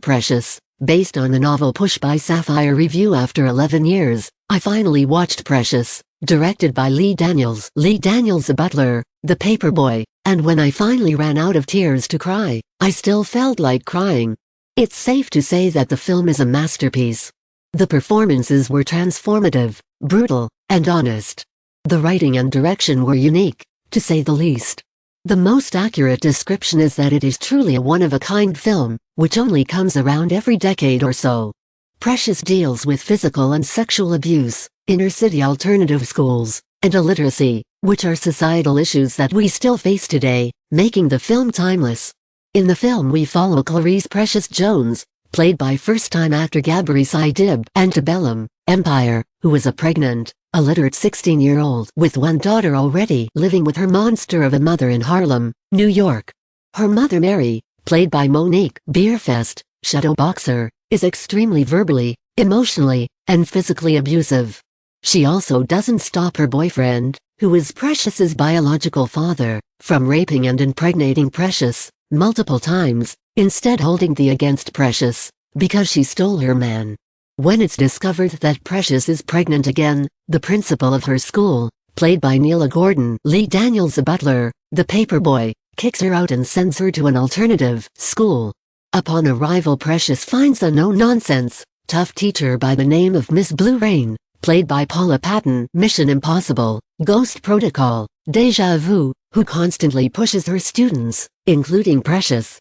Precious, based on the novel Push by Sapphire review. After 11 years, I finally watched Precious, directed by Lee Daniels. Lee Daniels, a butler, the paperboy, and when I finally ran out of tears to cry, I still felt like crying. It's safe to say that the film is a masterpiece. The performances were transformative, brutal, and honest. The writing and direction were unique, to say the least. The most accurate description is that it is truly a one-of-a-kind film, which only comes around every decade or so. Precious deals with physical and sexual abuse, inner-city alternative schools, and illiteracy, which are societal issues that we still face today, making the film timeless. In the film we follow Clarice Precious Jones, played by first-time actor Gabri Saidib, antebellum, Empire, who is a pregnant, illiterate 16-year-old with one daughter already living with her monster of a mother in Harlem, New York. Her mother Mary, played by Monique, Beerfest, shadow boxer, is extremely verbally, emotionally, and physically abusive. She also doesn't stop her boyfriend, who is Precious's biological father, from raping and impregnating Precious multiple times, instead holding the against Precious, because she stole her man. When it's discovered that Precious is pregnant again, the principal of her school, played by Neela Gordon, Lee Daniels, a butler, the paperboy, kicks her out and sends her to an alternative school. Upon arrival, Precious finds a no-nonsense, tough teacher by the name of Miss Blue Raine, played by Paula Patton, Mission Impossible, Ghost Protocol, Deja Vu, who constantly pushes her students, including Precious.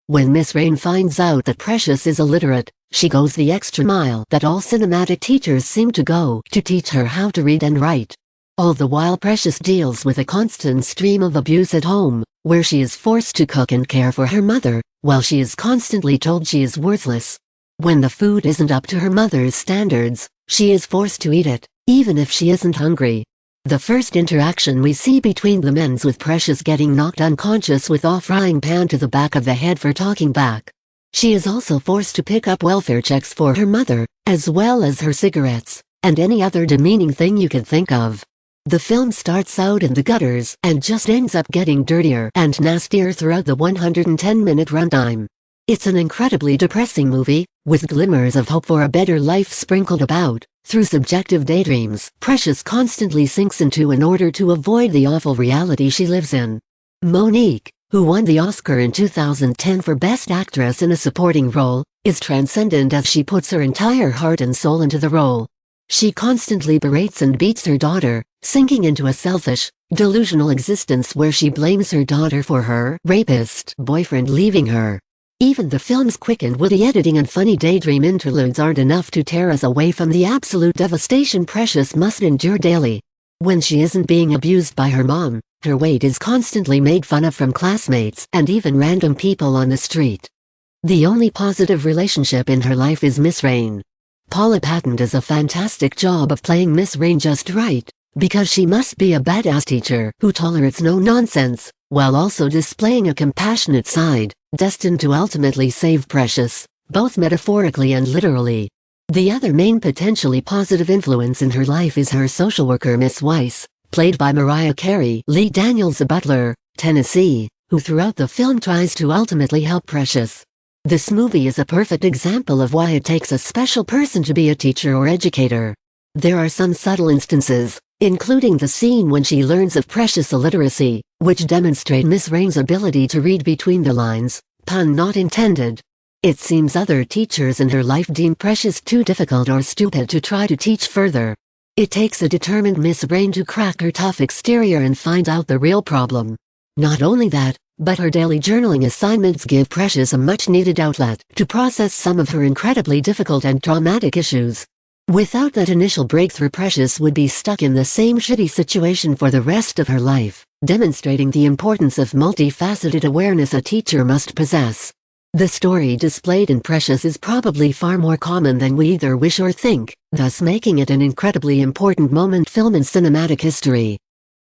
When Miss Raine finds out that Precious is illiterate, she goes the extra mile that all cinematic teachers seem to go to teach her how to read and write. All the while Precious deals with a constant stream of abuse at home, where she is forced to cook and care for her mother, while she is constantly told she is worthless. When the food isn't up to her mother's standards, she is forced to eat it, even if she isn't hungry. The first interaction we see between them ends with Precious getting knocked unconscious with a frying pan to the back of the head for talking back. She is also forced to pick up welfare checks for her mother, as well as her cigarettes, and any other demeaning thing you can think of. The film starts out in the gutters and just ends up getting dirtier and nastier throughout the 110-minute runtime. It's an incredibly depressing movie, with glimmers of hope for a better life sprinkled about, through subjective daydreams Precious constantly sinks into in order to avoid the awful reality she lives in. Monique, who won the Oscar in 2010 for Best Actress in a Supporting Role, is transcendent as she puts her entire heart and soul into the role. She constantly berates and beats her daughter, sinking into a selfish, delusional existence where she blames her daughter for her rapist boyfriend leaving her. Even the film's quick and witty editing and funny daydream interludes aren't enough to tear us away from the absolute devastation Precious must endure daily. When she isn't being abused by her mom, her weight is constantly made fun of from classmates and even random people on the street. The only positive relationship in her life is Miss Raine. Paula Patton does a fantastic job of playing Miss Raine just right, because she must be a badass teacher who tolerates no nonsense, while also displaying a compassionate side, destined to ultimately save Precious, both metaphorically and literally. The other main potentially positive influence in her life is her social worker Miss Weiss, played by Mariah Carey, Lee Daniels, a butler, Tennessee, who throughout the film tries to ultimately help Precious. This movie is a perfect example of why it takes a special person to be a teacher or educator. There are some subtle instances, including the scene when she learns of Precious' illiteracy, which demonstrate Miss Raine's ability to read between the lines, pun not intended. It seems other teachers in her life deem Precious too difficult or stupid to try to teach further. It takes a determined Miss Raine to crack her tough exterior and find out the real problem. Not only that, but her daily journaling assignments give Precious a much-needed outlet to process some of her incredibly difficult and traumatic issues. Without that initial breakthrough, Precious would be stuck in the same shitty situation for the rest of her life, demonstrating the importance of multifaceted awareness a teacher must possess. The story displayed in Precious is probably far more common than we either wish or think, thus making it an incredibly important moment film in cinematic history.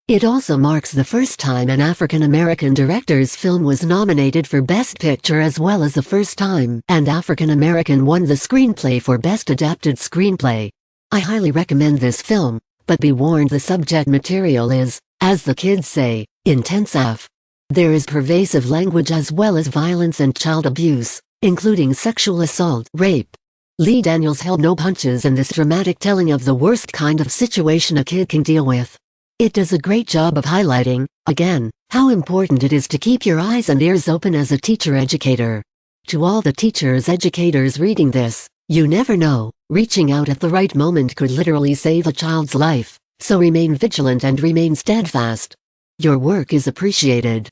It also marks the first time an African-American director's film was nominated for Best Picture, as well as the first time an African-American won the screenplay for Best Adapted Screenplay. I highly recommend this film, but be warned, the subject material is, as the kids say, intense AF. There is pervasive language as well as violence and child abuse, including sexual assault, rape. Lee Daniels held no punches in this dramatic telling of the worst kind of situation a kid can deal with. It does a great job of highlighting, again, how important it is to keep your eyes and ears open as a teacher-educator. To all the teachers-educators reading this, you never know, reaching out at the right moment could literally save a child's life, so remain vigilant and remain steadfast. Your work is appreciated.